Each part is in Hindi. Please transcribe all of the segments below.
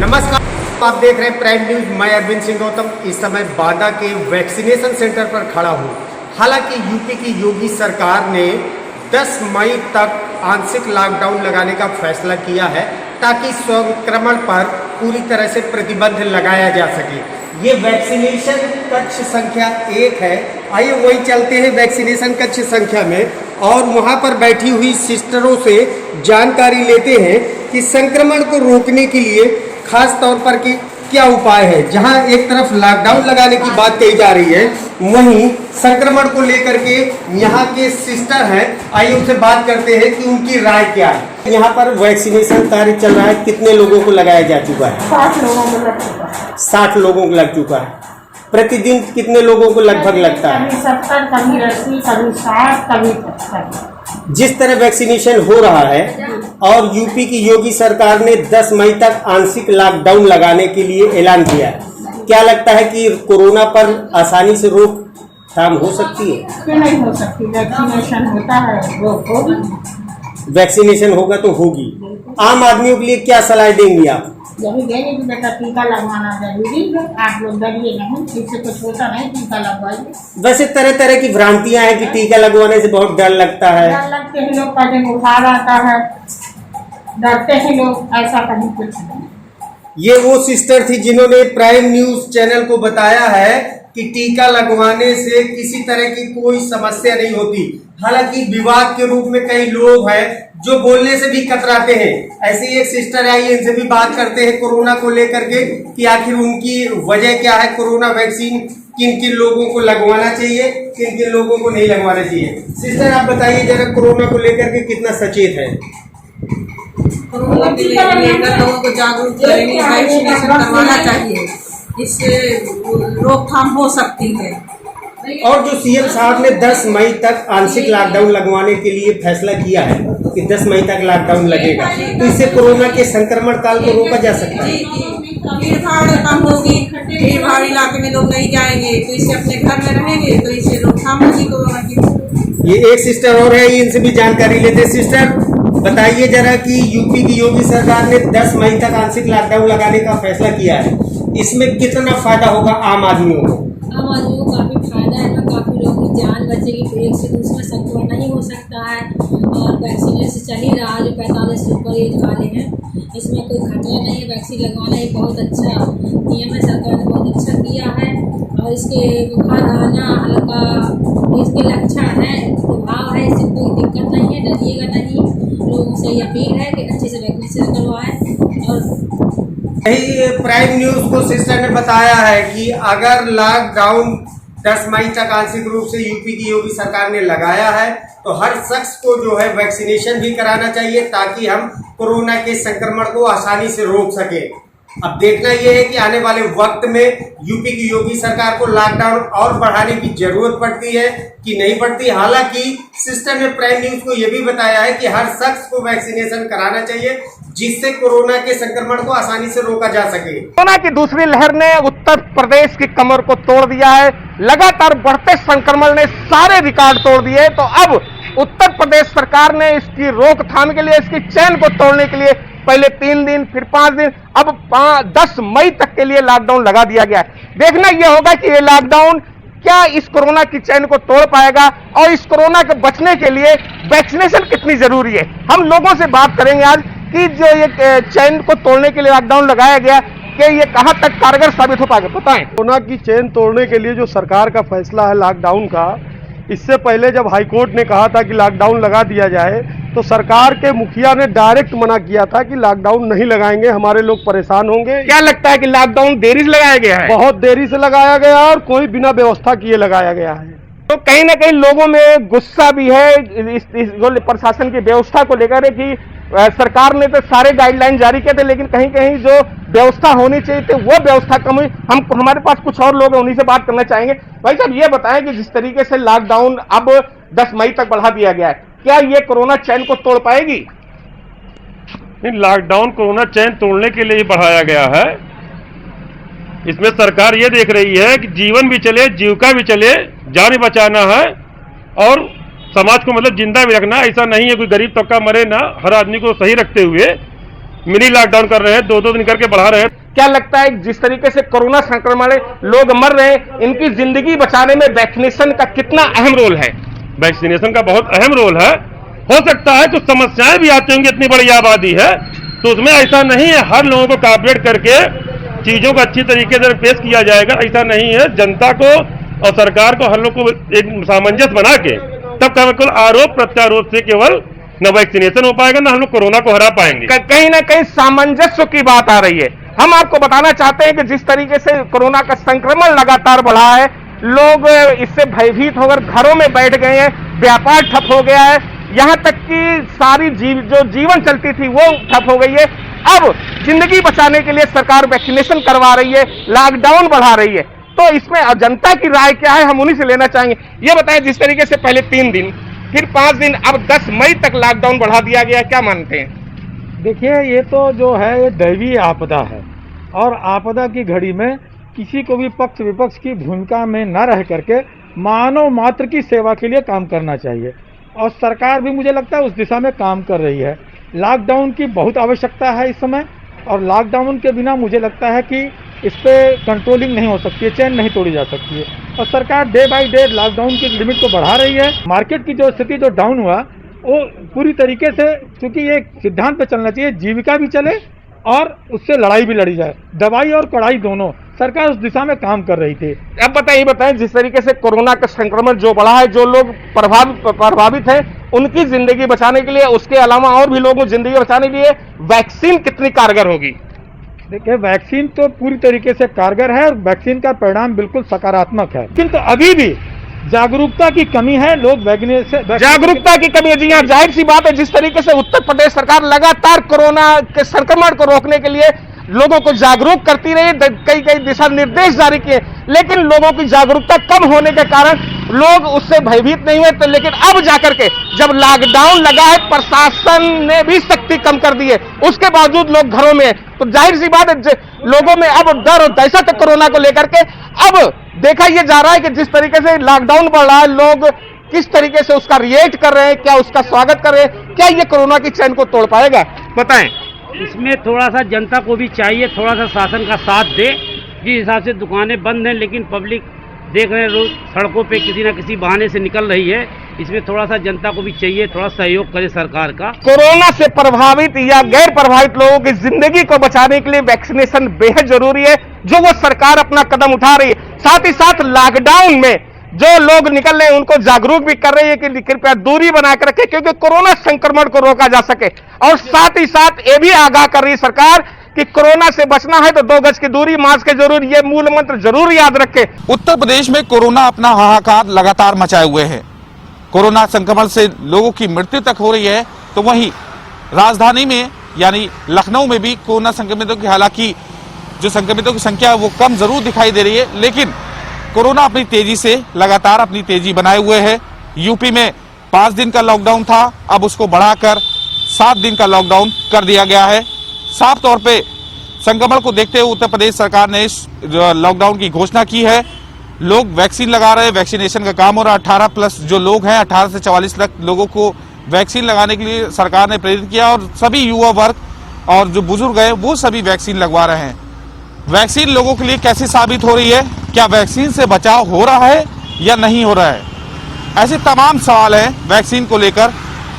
नमस्कार, आप देख रहे हैं प्राइम न्यूज। मैं अरविंद सिंह गौतम इस समय बांदा के वैक्सीनेशन सेंटर पर खड़ा हूँ। हालांकि यूपी की योगी सरकार ने 10 मई तक आंशिक लॉकडाउन लगाने का फैसला किया है ताकि संक्रमण पर पूरी तरह से प्रतिबंध लगाया जा सके। ये वैक्सीनेशन कक्ष संख्या 1 है। आइए वही चलते हैं वैक्सीनेशन कक्ष संख्या में और वहाँ पर बैठी हुई सिस्टरों से जानकारी लेते हैं कि संक्रमण को रोकने के लिए खास तौर पर कि क्या उपाय है। जहां एक तरफ लॉकडाउन लगाने की बात कही जा रही है, वहीं संक्रमण को लेकर के यहाँ के सिस्टर हैं। आइए उनसे बात करते हैं कि उनकी राय क्या है। यहाँ पर वैक्सीनेशन कार्य चल रहा है, कितने लोगों को लगाया जा चुका है? 60 लोगों को लग चुका है। 60 लोगों को लग चुका है। प्रतिदिन कितने लोगों को लगभग लगता है? कभी 70, कभी 80, कभी 60, कभी 75। जिस तरह वैक्सीनेशन हो रहा है और यूपी की योगी सरकार ने 10 मई तक आंशिक लॉकडाउन लगाने के लिए ऐलान किया है, क्या लगता है कि कोरोना पर आसानी से रोकथाम हो सकती है? क्यों नहीं हो सकती? वैक्सीनेशन होता है, रोक होगी। वैक्सीनेशन होगा तो होगी। आम आदमियों के लिए क्या सलाह देंगी आप? यही देंगे कि बेटा टीका लगवाना जरूरी है। आप लोग डरिए नहीं, इससे कुछ होता नहीं, टीका लगवाइए। वैसे तरह तरह की भ्रांतियां हैं कि टीका लगवाने से बहुत डर लगता है। डर लगते हैं लोग, कहते हैं बुखार आता है, डरते हैं लोग। ऐसा कहीं कुछ नहीं। ये वो सिस्टर थी जिन्होंने प्राइम न्यूज चैनल को बताया है कि टीका लगवाने से किसी तरह की कोई समस्या नहीं होती। हालांकि विवाद के रूप में कई लोग हैं जो बोलने से भी कतराते हैं। ऐसे ही एक सिस्टर है, इनसे भी बात करते हैं कोरोना को लेकर के कि आखिर उनकी वजह क्या है। कोरोना वैक्सीन किन किन लोगों को लगवाना चाहिए, किन किन लोगों को नहीं लगवाना चाहिए। सिस्टर आप बताइए जरा, कोरोना को लेकर के कितना सचेत है? कोरोना को लेकर लोगों को जागरूक करेंगे, वैक्सीनेशन करवाना चाहिए, इससे रोकथाम हो सकती है। और जो सीएम साहब ने 10 मई तक आंशिक लॉकडाउन लगवाने के लिए फैसला किया है कि 10 मई तक लॉकडाउन लगेगा, तो इससे कोरोना के संक्रमण काल को रोका जा सकता है। भीड़ भाड़ कम होगी, भीड़ भाड़ इलाके में लोग नहीं जाएंगे, तो इससे अपने घर में रहेंगे, तो इससे रोकथाम होगी कोरोना की। ये एक सिस्टर और है, इनसे भी जानकारी लेते। सिस्टर बताइए जरा कि यूपी की योगी सरकार ने 10 मई तक आंशिक लॉकडाउन लगाने का फैसला किया है, इसमें कितना फायदा होगा आम आदमियों को? आम आदमियों को काफ़ी फायदा है ना, काफ़ी लोगों की जान बचेगी, फिर एक से दूसरा संक्रमण नहीं हो सकता है। और वैक्सीनेशन चल ही रहा है, जो 45 से ऊपर एज वाले हैं, इसमें कोई खतरा नहीं है। वैक्सीन लगवाना एक बहुत अच्छा नियम है, सरकार ने बहुत अच्छा किया है। और इसके बुखार आना हल्का इसके लक्षण है, प्रभाव है, इससे कोई दिक्कत नहीं है, डरिएगा नहीं। लोगों से ये अपील है कि अच्छे से वैक्सीनेशन करवाएं। और यही प्राइम न्यूज को सिस्टर ने बताया है कि अगर लॉकडाउन 10 मई तक आंशिक रूप से यूपी की योगी सरकार ने लगाया है तो हर शख्स को जो है वैक्सीनेशन भी कराना चाहिए ताकि हम कोरोना के संक्रमण को आसानी से रोक सके। अब देखना यह है कि आने वाले वक्त में यूपी की योगी सरकार को लॉकडाउन और बढ़ाने की जरूरत पड़ती है कि नहीं पड़ती। हालांकि सिस्टर ने प्राइम न्यूज को यह भी बताया है कि हर शख्स को वैक्सीनेशन कराना चाहिए जिससे कोरोना के संक्रमण को आसानी से रोका जा सके। कोरोना की दूसरी लहर ने उत्तर प्रदेश की कमर को तोड़ दिया है। लगातार बढ़ते संक्रमण ने सारे रिकॉर्ड तोड़ दिए। तो अब उत्तर प्रदेश सरकार ने इसकी रोकथाम के लिए, इसकी चेन को तोड़ने के लिए पहले 3 दिन, फिर 5 दिन, अब 10 मई तक के लिए लॉकडाउन लगा दिया गया है। देखना यह होगा कि ये लॉकडाउन क्या इस कोरोना की चेन को तोड़ पाएगा और इस कोरोना के बचने के लिए वैक्सीनेशन कितनी जरूरी है। हम लोगों से बात करेंगे आज कि जो ये चेन को तोड़ने के लिए लॉकडाउन लगाया गया, कि ये कहां तक कारगर साबित हो पाएगा, बताएं। कोरोना की चेन तोड़ने के लिए जो सरकार का फैसला है लॉकडाउन का, इससे पहले जब हाईकोर्ट ने कहा था कि लॉकडाउन लगा दिया जाए तो सरकार के मुखिया ने डायरेक्ट मना किया था कि लॉकडाउन नहीं लगाएंगे, हमारे लोग परेशान होंगे। क्या लगता है कि लॉकडाउन देरी से लगाया गया है? बहुत देरी से लगाया गया और कोई बिना व्यवस्था किए लगाया गया है। तो कहीं ना कहीं लोगों में गुस्सा भी है इस प्रशासन की व्यवस्था को लेकर कि सरकार ने तो सारे गाइडलाइन जारी किए थे, लेकिन कहीं कहीं जो व्यवस्था होनी चाहिए थी वो व्यवस्था कम हुई। हमारे पास कुछ और लोग हैं, उन्हीं से बात करना चाहेंगे। भाई साहब ये बताएं कि जिस तरीके से लॉकडाउन अब 10 मई तक बढ़ा दिया गया है, क्या ये कोरोना चैन को तोड़ पाएगी? नहीं, लॉकडाउन कोरोना चैन तोड़ने के लिए ही बढ़ाया गया है। इसमें सरकार ये देख रही है कि जीवन भी चले, जीविका भी चले, जान भी बचाना है और समाज को मतलब जिंदा भी रखना। ऐसा नहीं है कोई गरीब तबका मरे ना, हर आदमी को सही रखते हुए मिनी लॉकडाउन कर रहे हैं, 2-2 दिन करके बढ़ा रहे हैं। क्या लगता है जिस तरीके से कोरोना संक्रमण लोग मर रहे हैं, इनकी जिंदगी बचाने में वैक्सीनेशन का कितना अहम रोल है? वैक्सीनेशन का बहुत अहम रोल है। हो सकता है कुछ समस्याएं भी आती होंगी, इतनी बड़ी आबादी है तो उसमें ऐसा नहीं है हर लोगों को कॉपरेट करके चीजों को अच्छी तरीके से पेश किया जाएगा, ऐसा नहीं है। जनता को और सरकार को हर लोग को एक सामंजस्य बना के तब केवल आरोप प्रत्यारोप से केवल न वैक्सीनेशन हो पाएगा, न हम लोग कोरोना को हरा पाएंगे। कहीं ना कहीं सामंजस्य की बात आ रही है। हम आपको बताना चाहते हैं कि जिस तरीके से कोरोना का संक्रमण लगातार बढ़ा है, लोग इससे भयभीत होकर घरों में बैठ गए हैं, व्यापार ठप हो गया है, यहां तक कि सारी जो जीवन चलती थी वो ठप हो गई है। अब जिंदगी बचाने के लिए सरकार वैक्सीनेशन करवा रही है, लॉकडाउन बढ़ा रही है, तो इसमें जनता की राय क्या है, हम उन्हीं से लेना चाहेंगे। ये बताएं, जिस तरीके से पहले 3 दिन, फिर 5 दिन, अब 10 मई तक लॉकडाउन बढ़ा दिया गया, क्या मानते हैं? देखिए, ये तो जो है ये दैवीय आपदा है और आपदा की घड़ी में किसी को भी पक्ष विपक्ष की भूमिका में न रह करके मानव मात्र की सेवा के लिए काम करना चाहिए और सरकार भी मुझे लगता है उस दिशा में काम कर रही है। लॉकडाउन की बहुत आवश्यकता है इस समय और लॉकडाउन के बिना मुझे लगता है कि इस पर कंट्रोलिंग नहीं हो सकती है, चैन नहीं तोड़ी जा सकती है और सरकार डे बाय डे लॉकडाउन की लिमिट को बढ़ा रही है। मार्केट की जो स्थिति जो डाउन हुआ वो पूरी तरीके से, क्योंकि ये सिद्धांत पे चलना चाहिए जीविका भी चले और उससे लड़ाई भी लड़ी जाए, दवाई और कड़ाई दोनों, सरकार उस दिशा में काम कर रही थी। अब बताएं जिस तरीके से कोरोना का संक्रमण जो बढ़ा है, जो लोग प्रभावित हैं उनकी जिंदगी बचाने के लिए, उसके अलावा और भी लोगों को जिंदगी बचाने के लिए वैक्सीन कितनी कारगर होगी? देखिए, वैक्सीन तो पूरी तरीके से कारगर है और वैक्सीन का परिणाम बिल्कुल सकारात्मक है, किंतु अभी भी जागरूकता की कमी है। लोग जागरूकता की कमी है। जी हाँ, जाहिर सी बात है, जिस तरीके से उत्तर प्रदेश सरकार लगातार कोरोना के संक्रमण को रोकने के लिए लोगों को जागरूक करती रही, कई दिशा निर्देश जारी किए, लेकिन लोगों की जागरूकता कम होने के कारण लोग उससे भयभीत नहीं हुए। तो लेकिन अब जाकर के जब लॉकडाउन लगा है, प्रशासन ने भी सख्ती कम कर दी है, उसके बावजूद लोग घरों में, तो जाहिर सी बात है लोगों में अब डर और दहशत है कोरोना को लेकर के। अब देखा यह जा रहा है कि जिस तरीके से लॉकडाउन बढ़ रहा है, लोग किस तरीके से उसका रिएक्ट कर रहे हैं, क्या उसका स्वागत कर रहे हैं, क्या ये कोरोना की चैन को तोड़ पाएगा? बताएं। इसमें थोड़ा सा जनता को भी चाहिए, थोड़ा सा शासन का साथ दे। जिस हिसाब से दुकानें बंद हैं लेकिन पब्लिक देख रहे हैं रोज सड़कों पे किसी न किसी बहाने से निकल रही है, इसमें थोड़ा सा जनता को भी चाहिए, थोड़ा सहयोग करे सरकार का। कोरोना से प्रभावित या गैर प्रभावित लोगों की जिंदगी को बचाने के लिए वैक्सीनेशन बेहद जरूरी है, जो वो सरकार अपना कदम उठा रही है। साथ ही साथ लॉकडाउन में जो लोग निकल रहे हैं उनको जागरूक भी कर रही है कि कृपया दूरी बनाकर रखें, क्योंकि कोरोना संक्रमण को रोका जा सके। और साथ ही साथ ये भी आगाह कर रही है सरकार कि कोरोना से बचना है तो 2 गज की दूरी, मास्क के जरूर, ये मूल मंत्र जरूर याद रखें। उत्तर प्रदेश में कोरोना अपना हाहाकार लगातार मचाए हुए है। कोरोना संक्रमण से लोगों की मृत्यु तक हो रही है, तो वहीं राजधानी में यानी लखनऊ में भी कोरोना संक्रमितों की, हालांकि जो संक्रमितों की संख्या है वो कम जरूर दिखाई दे रही है, लेकिन कोरोना अपनी तेजी से लगातार अपनी तेजी बनाए हुए है। यूपी में 5 दिन का लॉकडाउन था, अब उसको बढ़ाकर 7 दिन का लॉकडाउन कर दिया गया है। साफ तौर पे संक्रमण को देखते हुए उत्तर प्रदेश सरकार ने इस लॉकडाउन की घोषणा की है। लोग वैक्सीन लगा रहे हैं, वैक्सीनेशन का काम हो रहा है। 18+ जो लोग हैं, 18 से 44 लाख लोगों को वैक्सीन लगाने के लिए सरकार ने प्रेरित किया और सभी युवा वर्ग और जो बुजुर्ग हैं वो सभी वैक्सीन लगवा रहे हैं। वैक्सीन लोगों के लिए कैसी साबित हो रही है, क्या वैक्सीन से बचाव हो रहा है या नहीं हो रहा है, ऐसे तमाम सवाल हैं वैक्सीन को लेकर,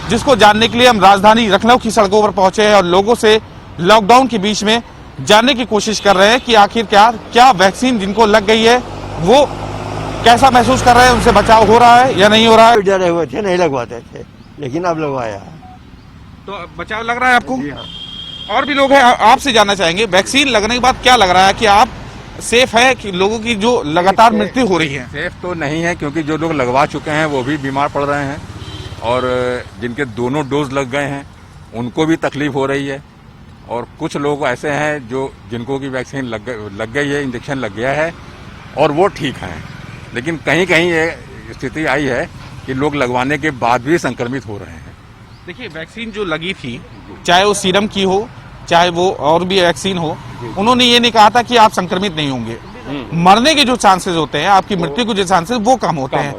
जिसको जानने के लिए हम राजधानी लखनऊ की सड़कों पर पहुंचे हैं और लोगों से लॉकडाउन के बीच में जानने की कोशिश कर रहे हैं कि आखिर क्या वैक्सीन जिनको लग गई है वो कैसा महसूस कर रहे हैं, उनसे बचाव हो रहा है या नहीं हो रहा है। डरे हुए थे, नहीं लगवाते थे, लेकिन अब लगवाया। तो बचाव लग रहा है आपको? और भी लोग हैं, आपसे जानना चाहेंगे वैक्सीन लगने के बाद क्या लग रहा है कि आप सेफ है कि लोगों की जो लगातार मृत्यु हो रही है? सेफ तो नहीं है, क्योंकि जो लोग लगवा चुके हैं वो भी बीमार पड़ रहे हैं और जिनके दोनों डोज लग गए हैं उनको भी तकलीफ हो रही है और कुछ लोग ऐसे हैं जिनको की वैक्सीन लग गई है, इंजेक्शन लग गया है और वो ठीक हैं, लेकिन कहीं कहीं ये स्थिति आई है कि लोग लगवाने के बाद भी संक्रमित हो रहे हैं। देखिए, वैक्सीन जो लगी थी, चाहे वो सीरम की हो चाहे वो और भी वैक्सीन हो, उन्होंने ये नहीं कहा था कि आप संक्रमित नहीं होंगे, मरने के जो चांसेस होते हैं, आपकी मृत्यु के जो चांसेस वो कम होते हैं।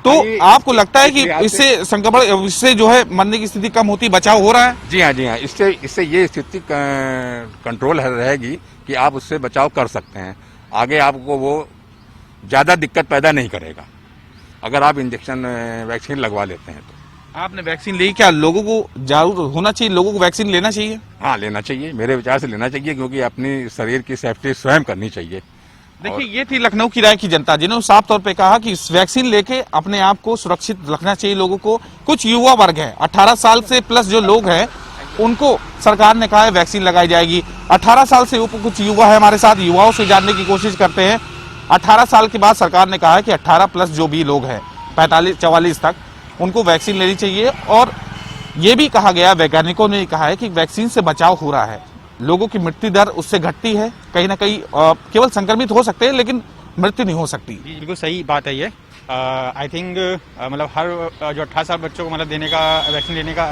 तो आपको लगता है कि इससे संक्रमण, इससे जो है मरने की स्थिति कम होती, बचाव हो रहा है? जी हाँ, इससे ये स्थिति कंट्रोल रहेगी कि आप उससे बचाव कर सकते हैं। आगे आपको वो ज़्यादा दिक्कत पैदा नहीं करेगा अगर आप इंजेक्शन वैक्सीन लगवा लेते हैं तो। आपने वैक्सीन ली, क्या लोगों को जागरूक होना चाहिए, लोगों को वैक्सीन लेना चाहिए? हाँ, लेना चाहिए, मेरे विचार से लेना चाहिए, क्योंकि अपनी शरीर की सेफ्टी स्वयं करनी चाहिए। देखिए, ये थी लखनऊ की राय की जनता, जिन्होंने साफ तौर पे कहा कि इस वैक्सीन लेके अपने आप को सुरक्षित रखना चाहिए लोगों को। कुछ युवा वर्ग है, 18 साल से प्लस जो लोग हैं, उनको सरकार ने कहा है वैक्सीन लगाई जाएगी। 18 साल से ऊपर कुछ युवा है हमारे साथ, युवाओं से जानने की कोशिश करते हैं। 18 साल के बाद सरकार ने कहा है कि 18 प्लस जो भी लोग हैं 45-44 तक, उनको वैक्सीन लेनी चाहिए। और ये भी कहा गया, वैज्ञानिकों ने कहा है कि वैक्सीन से बचाव हो रहा है, लोगों की मृत्यु दर उससे घटती है, कहीं ना कहीं केवल संक्रमित हो सकते हैं लेकिन मृत्यु नहीं हो सकती। बिल्कुल सही बात है ये। आई थिंक मतलब हर जो 18 साल बच्चों को मतलब देने का, वैक्सीन लेने का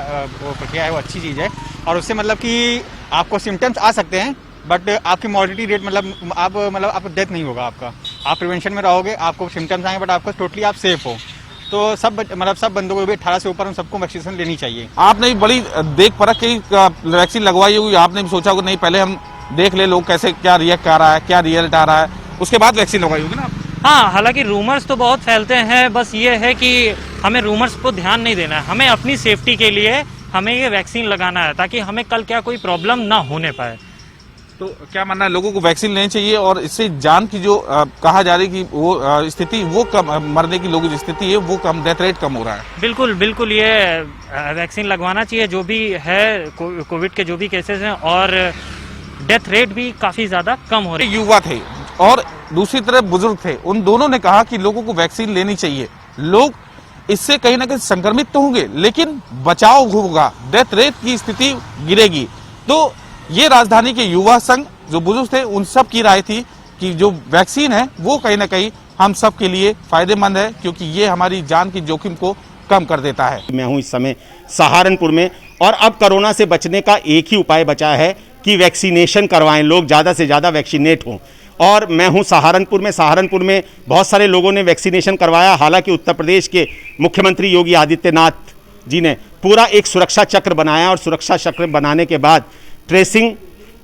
वो प्रक्रिया है, वो अच्छी चीज़ है। और उससे मतलब कि आपको सिम्टम्स आ सकते हैं, बट आपकी मॉर्टिलिटी रेट मतलब आपको डेथ नहीं होगा आपका। आप प्रिवेंशन में रहोगे, आपको सिम्टम्स आएंगे बट आपको टोटली आप सेफ हो। तो सब बंदों को भी 18 से ऊपर उन सबको वैक्सीनेशन लेनी चाहिए। आपने भी बड़ी देख परख के वैक्सीन लगवाई हुई, आपने भी सोचा होगा नहीं पहले हम देख ले लोग कैसे क्या रिएक्ट कर रहा है, क्या रिजल्ट आ रहा है, उसके बाद वैक्सीन लगवाई होगी ना? हाँ, हालांकि रूमर्स तो बहुत फैलते हैं, बस ये है कि हमें रूमर्स को ध्यान नहीं देना है। हमें अपनी सेफ्टी के लिए हमें ये वैक्सीन लगाना है, ताकि हमें कल क्या कोई प्रॉब्लम ना होने पाए। तो क्या मानना है, लोगों को वैक्सीन लेनी चाहिए और इससे जान की जो कहा जा रही है कि वो स्थिति, वो कम, मरने की लोगों की स्थिति है वो कम, डेथ रेट कम हो रहा है? बिल्कुल बिल्कुल, ये वैक्सीन लगवाना चाहिए। जो भी है कोविड के जो भी केसेस हैं, और डेथ रेट भी काफ़ी ज़्यादा कम हो रही है। युवा थे और दूसरी तरफ बुजुर्ग थे, उन दोनों ने कहा कि लोगों को वैक्सीन लेनी चाहिए। लोग इससे कहीं ना कहीं संक्रमित तो होंगे लेकिन बचाव होगा, डेथ रेट की स्थिति गिरेगी। तो ये राजधानी के युवा संघ जो बुजुर्ग थे, उन सब की राय थी कि जो वैक्सीन है वो कहीं ना कहीं हम सब के लिए फायदेमंद है, क्योंकि ये हमारी जान की जोखिम को कम कर देता है। मैं हूं इस समय सहारनपुर में, और अब कोरोना से बचने का एक ही उपाय बचा है कि वैक्सीनेशन करवाएं, लोग ज़्यादा से ज़्यादा वैक्सीनेट हों। और मैं हूं सहारनपुर में बहुत सारे लोगों ने वैक्सीनेशन करवाया। हालांकि उत्तर प्रदेश के मुख्यमंत्री योगी आदित्यनाथ जी ने पूरा एक सुरक्षा चक्र बनाया, और सुरक्षा चक्र बनाने के बाद ट्रेसिंग,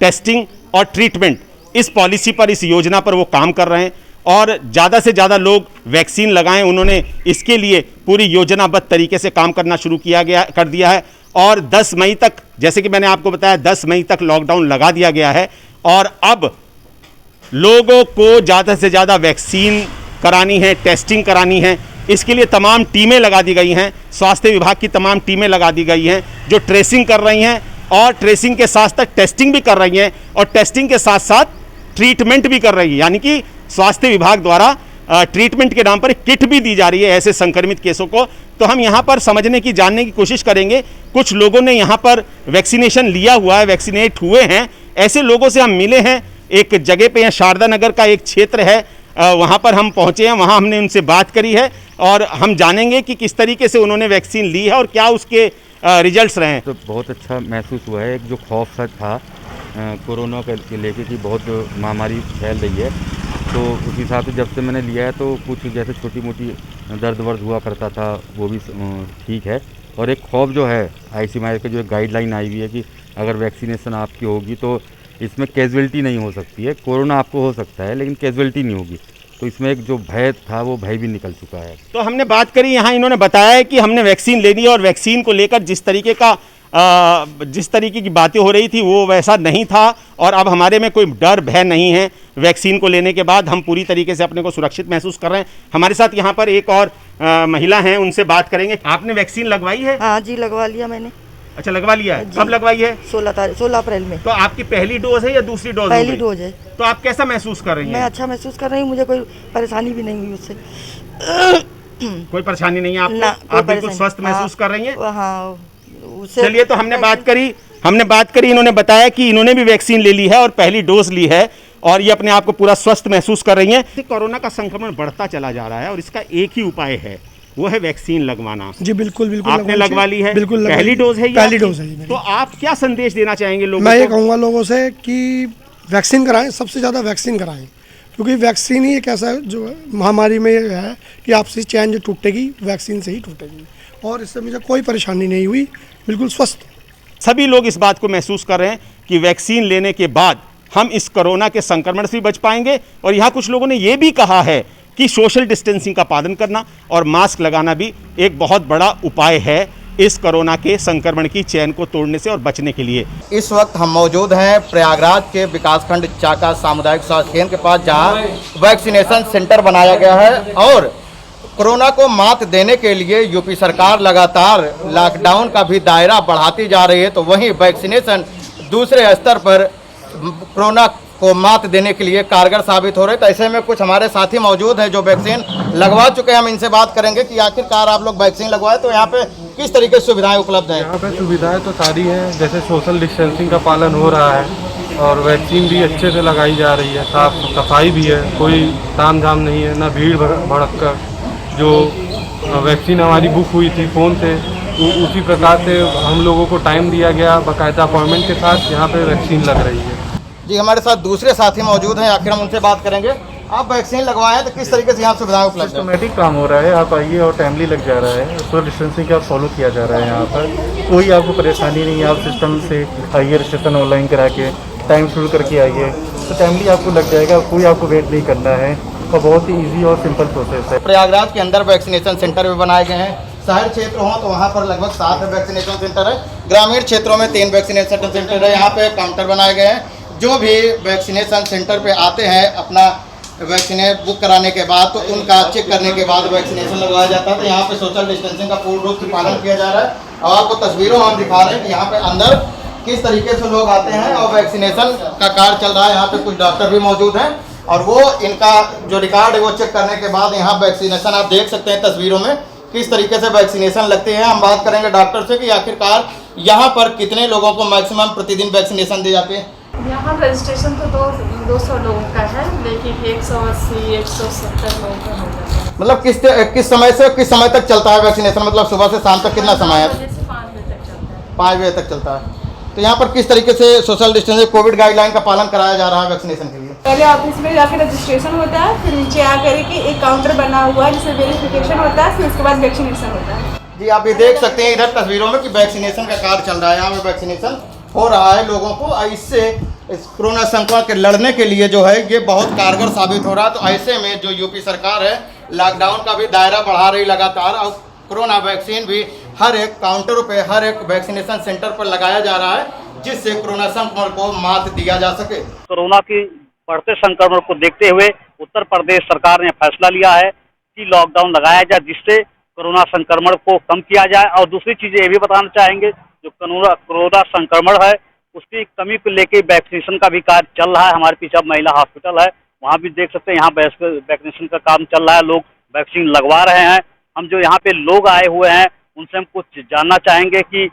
टेस्टिंग और ट्रीटमेंट, इस पॉलिसी पर, इस योजना पर वो काम कर रहे हैं। और ज़्यादा से ज़्यादा लोग वैक्सीन लगाएं, उन्होंने इसके लिए पूरी योजनाबद्ध तरीके से काम करना शुरू कर दिया है। और 10 मई तक, जैसे कि मैंने आपको बताया, 10 मई तक लॉकडाउन लगा दिया गया है। और अब लोगों को ज़्यादा से ज़्यादा वैक्सीन करानी है, टेस्टिंग करानी है, इसके लिए तमाम टीमें लगा दी गई हैं। स्वास्थ्य विभाग की तमाम टीमें लगा दी गई हैं जो ट्रेसिंग कर रही हैं, और ट्रेसिंग के साथ साथ टेस्टिंग भी कर रही हैं, और टेस्टिंग के साथ साथ ट्रीटमेंट भी कर रही है। यानी कि स्वास्थ्य विभाग द्वारा ट्रीटमेंट के नाम पर किट भी दी जा रही है ऐसे संक्रमित केसों को। तो हम यहाँ पर समझने की, जानने की कोशिश करेंगे। कुछ लोगों ने यहाँ पर वैक्सीनेशन लिया हुआ है, वैक्सीनेट हुए हैं, ऐसे लोगों से हम मिले हैं। एक जगह पे यहाँ शारदा नगर का एक क्षेत्र है, वहाँ पर हम पहुँचे हैं, वहाँ हमने उनसे बात करी है, और हम जानेंगे कि किस तरीके से उन्होंने वैक्सीन ली है और क्या उसके रिजल्ट्स रहे हैं। तो बहुत अच्छा महसूस हुआ है। एक जो खौफ सा था कोरोना के लेके कि बहुत महामारी फैल रही है, तो उस हिसाब से जब से मैंने लिया है तो कुछ जैसे छोटी मोटी दर्द वर्द हुआ करता था वो भी ठीक है। और एक खौफ जो है, ICMR की जो गाइडलाइन आई हुई है कि अगर वैक्सीनेशन आपकी होगी तो इसमें कैजुअलिटी नहीं हो सकती है। कोरोना आपको हो सकता है लेकिन कैजुअलिटी नहीं होगी, तो इसमें एक जो भय था वो भय भी निकल चुका है। तो हमने बात करी, यहाँ इन्होंने बताया है कि हमने वैक्सीन ले ली, और वैक्सीन को लेकर जिस तरीके की बातें हो रही थी वो वैसा नहीं था, और अब हमारे में कोई डर भय नहीं है। वैक्सीन को लेने के बाद हम पूरी तरीके से अपने को सुरक्षित महसूस कर रहे हैं। हमारे साथ यहाँ पर एक और महिला हैं, उनसे बात करेंगे। आपने वैक्सीन लगवाई है? हाँ जी, लगवा लिया मैंने। अच्छा, लगवा लिया है। कब लगवाई है? 16 अप्रैल में। तो आपकी पहली डोज है या दूसरी डोज? पहली डोज है। तो आप कैसा महसूस कर रही हैं? मैं अच्छा महसूस कर रही हूँ, मुझे कोई परेशानी भी नहीं हुई उससे। कोई परेशानी नहीं है आपको? आप बिल्कुल स्वस्थ महसूस कर रही हैं? हाँ। चलिए, तो हमने बात करी, इन्होंने बताया कि इन्होंने भी वैक्सीन ले ली है और पहली डोज ली है, और ये अपने आप को पूरा स्वस्थ महसूस कर रही हैं। कोरोना का संक्रमण बढ़ता चला जा रहा है, और इसका एक ही उपाय है, वो है वैक्सीन लगवाना। जी बिल्कुल। आपने लगवा ली है? बिल्कुल। पहली डोज है? पहली डोज है। तो आप क्या संदेश देना चाहेंगे लोगों को? मैं ये कहूँगा लोगों से कि वैक्सीन कराएं, सबसे ज़्यादा वैक्सीन कराएं, क्योंकि वैक्सीन ही एक ऐसा जो महामारी में है कि आपसी चैन जो टूटेगी वैक्सीन से ही टूटेगी, और इससे मुझे कोई परेशानी नहीं हुई, बिल्कुल स्वस्थ। सभी लोग इस बात को महसूस कर रहे हैं कि वैक्सीन लेने के बाद हम इस कोरोना के संक्रमण से भी बच पाएंगे। और यहाँ कुछ लोगों ने ये भी कहा है कि सोशल डिस्टेंसिंग का पालन करना और मास्क लगाना भी एक बहुत बड़ा उपाय है इस कोरोना के संक्रमण की चैन को तोड़ने से और बचने के लिए। इस वक्त हम मौजूद हैं प्रयागराज के विकासखंड चाका सामुदायिक स्वास्थ्य केंद्र के पास, जहां वैक्सीनेशन सेंटर बनाया गया है और कोरोना को मात देने के लिए यूपी सरकार लगातार लॉकडाउन का भी दायरा बढ़ाती जा रही है, तो वहीं वैक्सीनेशन दूसरे स्तर पर कोरोना को मात देने के लिए कारगर साबित हो रहे। तो ऐसे में कुछ हमारे साथी मौजूद हैं जो वैक्सीन लगवा चुके हैं, हम इनसे बात करेंगे कि आखिरकार आप लोग वैक्सीन लगवाए तो यहाँ पे किस तरीके से सुविधाएं उपलब्ध हैं? यहाँ पे सुविधाएं तो सारी हैं, जैसे सोशल डिस्टेंसिंग का पालन हो रहा है और वैक्सीन भी अच्छे से लगाई जा रही है, साफ सफाई भी है, कोई ताम झाम नहीं है, ना भीड़ भड़क। जो वैक्सीन हमारी बुक हुई थी फ़ोन से, उसी प्रकार से हम लोगों को टाइम दिया गया, बाकायदा अपॉइंटमेंट के साथ यहाँ पे वैक्सीन लग रही है। जी, हमारे साथ दूसरे साथी मौजूद हैं, आखिर हम उनसे बात करेंगे। आप वैक्सीन लगवाए हैं तो किस तरीके से यहाँ सुविधाएं उपलब्ध है? सिस्टमेटिक काम हो रहा है, आप आइए और टाइमली लग जा रहा है, सोशल डिस्टेंसिंग का फॉलो किया जा रहा है। यहाँ पर कोई आपको परेशानी नहीं है, आप सिस्टम से आइए, रजिस्ट्रेशन ऑनलाइन करा के टाइम शुरू करके आइए तो टाइमली आपको लग जाएगा, कोई आपको वेट नहीं करना है और बहुत ही ईजी और सिंपल प्रोसेस है। प्रयागराज के अंदर वैक्सीनेशन सेंटर भी बनाए गए हैं। शहर क्षेत्र हो तो वहाँ पर लगभग 7 वैक्सीनेशन सेंटर है, ग्रामीण क्षेत्रों में 3 वैक्सीनेशन सेंटर है। यहाँ पे काउंटर बनाए गए हैं, जो भी वैक्सीनेशन सेंटर पे आते हैं अपना वैक्सीन बुक कराने के बाद तो उनका चेक करने के बाद वैक्सीनेशन लगवाया जाता है। तो यहाँ पे सोशल डिस्टेंसिंग का पूर्ण रूप से पालन किया जा रहा है और आपको तस्वीरों में हम दिखा रहे हैं कि यहाँ पे अंदर किस तरीके से लोग आते हैं और वैक्सीनेशन का कार्य चल रहा है। यहाँ पे कुछ डॉक्टर भी मौजूद हैं और वो इनका जो रिकॉर्ड है वो चेक करने के बाद यहाँ वैक्सीनेशन आप देख सकते हैं तस्वीरों में किस तरीके से वैक्सीनेशन लगते हैं। हम बात करेंगे डॉक्टर से कि आखिरकार यहाँ पर कितने लोगों को मैक्सिमम प्रतिदिन वैक्सीनेशन दी जाती है। यहाँ रजिस्ट्रेशन तो 200 लोगों का है, लेकिन 180-170 लोगों का हो जाता है। मतलब किस समय से किस समय तक चलता है वैक्सीनेशन? मतलब सुबह से शाम तक कितना समय है? 5 बजे से 5 बजे तक चलता है। 5 बजे तक चलता है। तो यहाँ पर किस तरीके से सोशल डिस्टेंसिंग कोविड गाइडलाइन का पालन कराया जा रहा है वैक्सीनेशन के लिए? पहले ऑफिस में जाकर रजिस्ट्रेशन होता है, फिर नीचे आकर के एक काउंटर बना हुआ है जिससे वेरिफिकेशन होता है, फिर उसके बाद वैक्सीनेशन होता है। जी, आप ये देख सकते हैं इधर तस्वीरों में कि वैक्सीनेशन का कार्य चल रहा है। यहाँ पे वैक्सीनेशन हो रहा है लोगों को। इससे इस कोरोना संक्रमण के लड़ने के लिए जो है ये बहुत कारगर साबित हो रहा है। तो ऐसे में जो यूपी सरकार है लॉकडाउन का भी दायरा बढ़ा रही लगातार और कोरोना वैक्सीन भी हर एक काउंटर पे हर एक वैक्सीनेशन सेंटर पर लगाया जा रहा है जिससे कोरोना संक्रमण को मात दिया जा सके। कोरोना की बढ़ते संक्रमण को देखते हुए उत्तर प्रदेश सरकार ने फैसला लिया है कि लॉकडाउन लगाया जाए जिससे कोरोना संक्रमण को कम किया जाए। और दूसरी चीज़ ये भी बताना चाहेंगे, जो कोरोना संक्रमण है उसकी कमी को लेकर वैक्सीनेशन का भी कार्य चल रहा है। हमारे पीछे अब महिला हॉस्पिटल है, वहाँ भी देख सकते हैं यहाँ वैक्सीनेशन का काम चल रहा है, लोग वैक्सीन लगवा रहे हैं। हम जो यहाँ पे लोग आए हुए हैं उनसे हम कुछ जानना चाहेंगे कि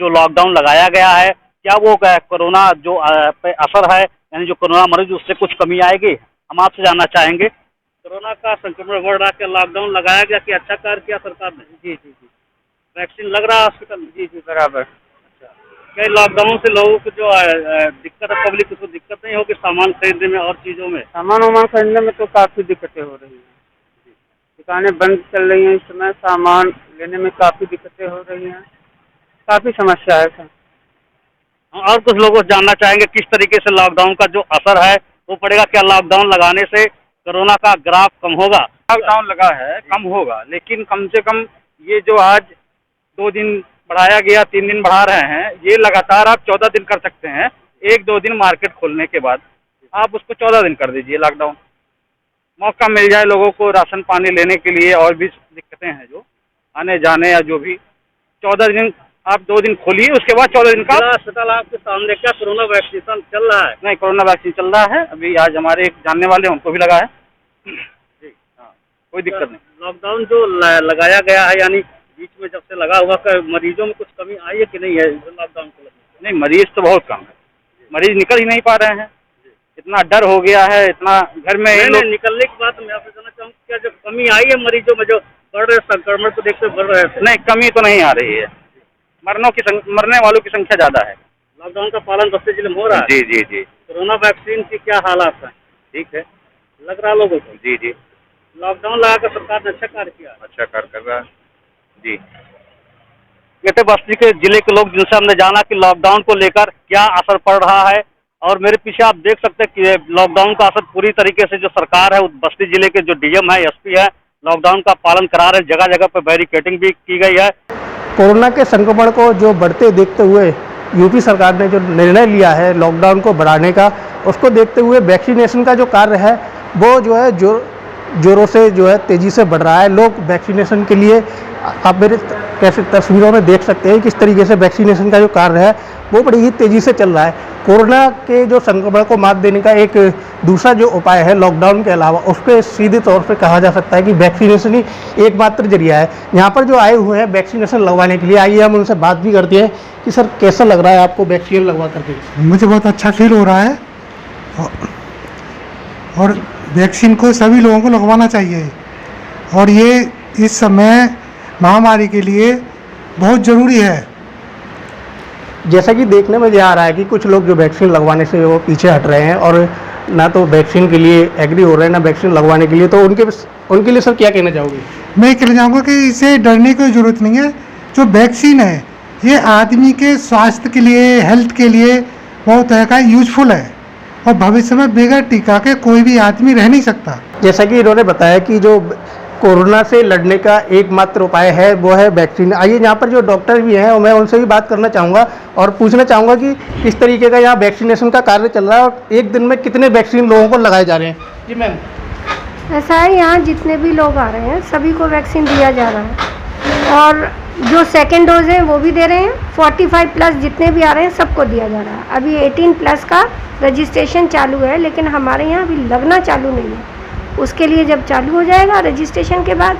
जो लॉकडाउन लगाया गया है क्या वो कोरोना जो पे असर है यानी जो कोरोना मरीज उससे कुछ कमी आएगी, हम आपसे जानना चाहेंगे। कोरोना का संक्रमण बढ़ रहा है, क्या लॉकडाउन लगाया गया कि अच्छा कार्य किया सरकार ने? जी जी जी, वैक्सीन लग रहा है हॉस्पिटल में? जी जी बराबर। अच्छा, क्या लॉकडाउन से लोगों को जो दिक्कत है, पब्लिक को दिक्कत नहीं होगी सामान खरीदने में और चीज़ों में? सामान खरीदने में तो काफ़ी दिक्कतें हो रही हैं, दुकानें बंद चल रही हैं इस समय, सामान लेने में काफ़ी दिक्कतें हो रही हैं, काफ़ी समस्या है सर। और कुछ लोगों से जानना चाहेंगे किस तरीके से लॉकडाउन का जो असर है वो पड़ेगा, क्या लॉकडाउन लगाने से कोरोना का ग्राफ कम होगा? लॉकडाउन लगा है, कम होगा, लेकिन कम से कम ये जो आज 2 दिन बढ़ाया गया, 3 दिन बढ़ा रहे हैं, ये लगातार आप 14 दिन कर सकते हैं। 1-2 दिन मार्केट खोलने के बाद आप उसको 14 दिन कर दीजिए लॉकडाउन, मौका मिल जाए लोगों को राशन पानी लेने के लिए और भी दिक्कतें हैं जो आने जाने या जो भी। 14 दिन आप 2 दिन खोलिए, उसके बाद 14 दिन का अस्पताल आपके सामने। क्या कोरोना वैक्सीनेशन चल रहा है? नहीं, कोरोना वैक्सीन चल रहा है अभी। आज हमारे एक जानने वाले हैं उनको भी लगा है जी। हाँ, कोई दिक्कत नहीं। लॉकडाउन जो लगाया गया है यानी बीच में जब से लगा हुआ मरीजों में कुछ कमी आई है कि नहीं है लॉकडाउन को? नहीं, मरीज तो बहुत कम है, मरीज निकल ही नहीं पा रहे हैं, इतना डर हो गया है, इतना घर में नहीं, निकलने की बात मैं आपसे जानना चाहूँगा, क्या जब कमी आई है मरीजों में जो बढ़ रहे संक्रमण को देखते बढ़ रहे थे? नहीं, कमी तो नहीं आ रही है, मरने वालों की संख्या ज़्यादा है। लॉकडाउन का पालन बस्ती जिले में हो रहा है? जी जी जी। कोरोना वैक्सीन की क्या हालात है? ठीक है, लग रहा लोगों को? जी जी, लॉकडाउन लगाकर सरकार ने अच्छा कार्य किया। अच्छा कार्य कर रहा है जी। ये थे बस्ती के जिले के लोग जिनसे हमने जाना कि लॉकडाउन को लेकर क्या असर पड़ रहा है। और मेरे पीछे आप देख सकते हैं कि लॉकडाउन का असर पूरी तरीके से जो सरकार है, बस्ती जिले के जो डीएम है, एसपी है, लॉकडाउन का पालन करा रहे हैं। जगह जगह पर बैरिकेडिंग भी की गई है। कोरोना के संक्रमण को जो बढ़ते देखते हुए यूपी सरकार ने जो निर्णय लिया है लॉकडाउन को बढ़ाने का, उसको देखते हुए वैक्सीनेशन का जो कार्य है वो जो है जोरों से जो है तेज़ी से बढ़ रहा है। लोग वैक्सीनेशन के लिए, आप मेरे कैसे तस्वीरों में देख सकते हैं किस तरीके से वैक्सीनेशन का जो कार्य है वो बड़ी ही तेज़ी से चल रहा है। कोरोना के जो संक्रमण को मात देने का एक दूसरा जो उपाय है लॉकडाउन के अलावा, उस पर सीधे तौर पे कहा जा सकता है कि वैक्सीनेशन ही एकमात्र जरिया है। यहाँ पर जो आए हुए हैं वैक्सीनेशन लगवाने के लिए, आइए हम उनसे बात भी करते हैं कि सर कैसा लग रहा है आपको वैक्सीन लगवा करके? मुझे बहुत अच्छा फील हो रहा है और वैक्सीन को सभी लोगों को लगवाना चाहिए और ये इस समय महामारी के लिए बहुत ज़रूरी है। जैसा कि देखने में आ रहा है कि कुछ लोग जो वैक्सीन लगवाने से वो पीछे हट रहे हैं और ना तो वैक्सीन के लिए एग्री हो रहे हैं ना वैक्सीन लगवाने के लिए, तो उनके लिए सर क्या कहना चाहोगे? मैं कहना चाहूँगा कि इसे डरने की ज़रूरत नहीं है। जो वैक्सीन है ये आदमी के स्वास्थ्य के लिए, हेल्थ के लिए बहुत तरह का यूजफुल है और भविष्य में बगैर टीका के कोई भी आदमी रह नहीं सकता। जैसा कि इन्होंने बताया कि जो कोरोना से लड़ने का एकमात्र उपाय है वो है वैक्सीन। आइए यहाँ पर जो डॉक्टर भी हैं मैं उनसे भी बात करना चाहूँगा और पूछना चाहूँगा कि किस तरीके का यहाँ वैक्सीनेशन का कार्य चल रहा है और एक दिन में कितने वैक्सीन लोगों को लगाए जा रहे हैं। जी मैम। ऐसा है, यहाँ जितने भी लोग आ रहे हैं सभी को वैक्सीन दिया जा रहा है और जो सेकेंड डोज है वो भी दे रहे हैं। 45 प्लस जितने भी आ रहे हैं सबको दिया जा रहा है। अभी 18 प्लस का रजिस्ट्रेशन चालू है लेकिन हमारे यहाँ अभी लगना चालू नहीं है। उसके लिए जब चालू हो जाएगा रजिस्ट्रेशन के बाद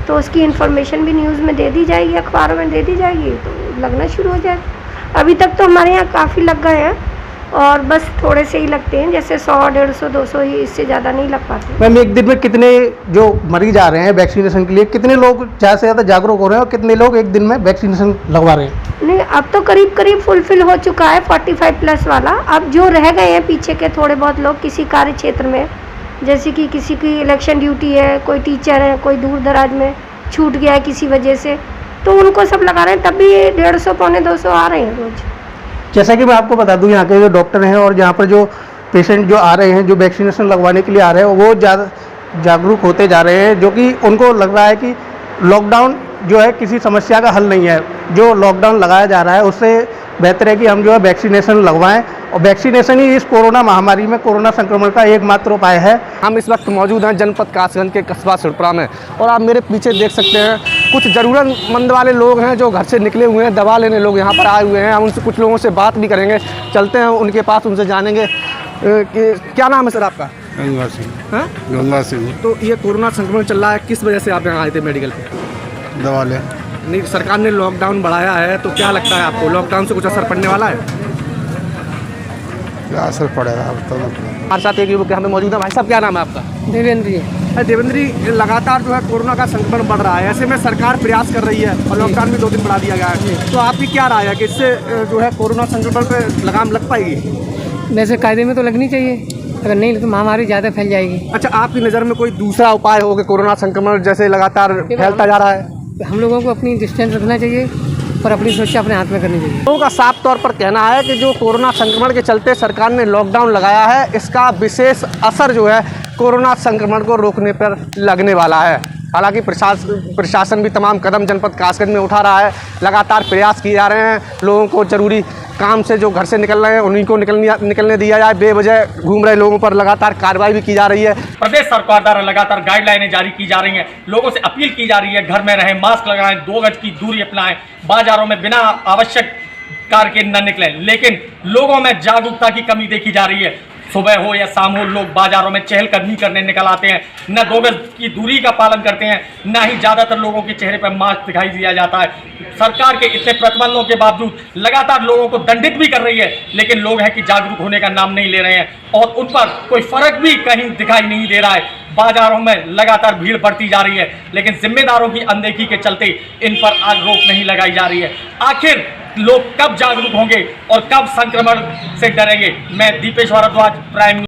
तो उसकी इन्फॉर्मेशन भी न्यूज़ में दे दी जाएगी, अखबारों में दे दी जाएगी, तो लगना शुरू हो जाएगा। अभी तक तो हमारे यहाँ काफ़ी लग गए हैं और बस थोड़े से ही लगते हैं, जैसे 100, 150, 200 ही, इससे ज़्यादा नहीं लग पाते। मैम एक दिन में कितने जो मरीज आ रहे हैं वैक्सीनेशन के लिए, कितने लोग ज़्यादा से ज़्यादा जागरूक हो रहे हैं और कितने लोग एक दिन में वैक्सीनेशन लगवा रहे हैं? नहीं, अब तो करीब करीब फुलफिल हो चुका है 45 प्लस वाला। अब जो रह गए हैं पीछे के थोड़े बहुत लोग किसी कार्य क्षेत्र में, जैसे कि किसी की इलेक्शन ड्यूटी है, कोई टीचर है, कोई दूर दराज में छूट गया है किसी वजह से, तो उनको सब लगा रहे हैं। तब भी 150 पौने 200 आ रहे हैं रोज। जैसा कि मैं आपको बता दूं यहाँ के जो डॉक्टर हैं और यहाँ पर जो पेशेंट जो आ रहे हैं जो वैक्सीनेशन लगवाने के लिए आ रहे हैं वो ज़्यादा जागरूक होते जा रहे हैं, जो कि उनको लग रहा है कि लॉकडाउन जो है किसी समस्या का हल नहीं है। जो लॉकडाउन लगाया जा रहा है उससे बेहतर है कि हम जो है वैक्सीनेशन लगवाएं और वैक्सीनेशन ही इस कोरोना महामारी में कोरोना संक्रमण का एकमात्र उपाय है। हम इस वक्त मौजूद हैं जनपद कासगंज के कस्बा सिरपुरा में और आप मेरे पीछे देख सकते हैं कुछ ज़रूरतमंद वाले लोग हैं जो घर से निकले हुए हैं, दवा लेने लोग यहाँ पर आए हुए हैं। हम उनसे कुछ लोगों से बात भी करेंगे, चलते हैं उनके पास, उनसे जानेंगे कि क्या नाम है सर आपका? गंगा सिंह। हाँ, गंगा सिंह। तो ये कोरोना संक्रमण चल रहा है, किस वजह से आप यहाँ आए थे मेडिकल पे? दवा ले। नहीं, सरकार ने लॉकडाउन बढ़ाया है तो क्या लगता है आपको लॉकडाउन से कुछ असर पड़ने वाला है? क्या असर पड़ेगा अब तो हमारे साथ एक युवक हमें मौजूद है। भाई साहब क्या नाम है आपका? देवेंद्र जी। देवेंद्र जी, लगातार जो है कोरोना का संक्रमण बढ़ रहा है, ऐसे में सरकार प्रयास कर रही है और लॉकडाउन भी 2 दिन बढ़ा दिया गया है, तो आपकी क्या राय है कि इससे जो है कोरोना संक्रमण पे लगाम लग पाएगी? वैसे कायदे में तो लगनी चाहिए, अगर नहीं तो महामारी ज़्यादा फैल जाएगी। अच्छा, आपकी नज़र में कोई दूसरा उपाय हो कि कोरोना संक्रमण जैसे लगातार फैलता जा रहा है? हम लोगों को अपनी डिस्टेंस रखना चाहिए और अपनी सुरक्षा अपने हाथ में करनी चाहिए। लोगों का साफ तौर पर कहना है कि जो कोरोना संक्रमण के चलते सरकार ने लॉकडाउन लगाया है, इसका विशेष असर जो है कोरोना संक्रमण को रोकने पर लगने वाला है। हालांकि प्रशासन भी तमाम कदम जनपद कासगंज में उठा रहा है, लगातार प्रयास किए जा रहे हैं। लोगों को जरूरी काम से जो घर से निकल रहे हैं उन्हीं को निकलने दिया जाए, बेवजह घूम रहे लोगों पर लगातार कार्रवाई भी की जा रही है। प्रदेश सरकार द्वारा लगातार गाइडलाइनें जारी की जा रही हैं, लोगों से अपील की जा रही है घर में रहें, मास्क लगाएं, 2 गज की दूरी अपनाएं, बाजारों में बिना आवश्यक कार्य के न निकलें। लेकिन लोगों में जागरूकता की कमी देखी जा रही है। सुबह हो या शाम हो, लोग बाजारों में चहलकदमी करने निकल आते हैं, न 2 गज की दूरी का पालन करते हैं, न ही ज़्यादातर लोगों के चेहरे पर मास्क दिखाई दिया जाता है। सरकार के इतने प्रतिबंधों के बावजूद लगातार लोगों को दंडित भी कर रही है, लेकिन लोग हैं कि जागरूक होने का नाम नहीं ले रहे हैं और उन पर कोई फर्क भी कहीं दिखाई नहीं दे रहा है। बाजारों में लगातार भीड़ बढ़ती जा रही है, लेकिन जिम्मेदारों की अनदेखी के चलते इन पर रोक नहीं लगाई जा रही है। आखिर लोग कब जागरूक होंगे और कब संक्रमण से डरेंगे? मैं दीपेश भारद्वाज, प्राइम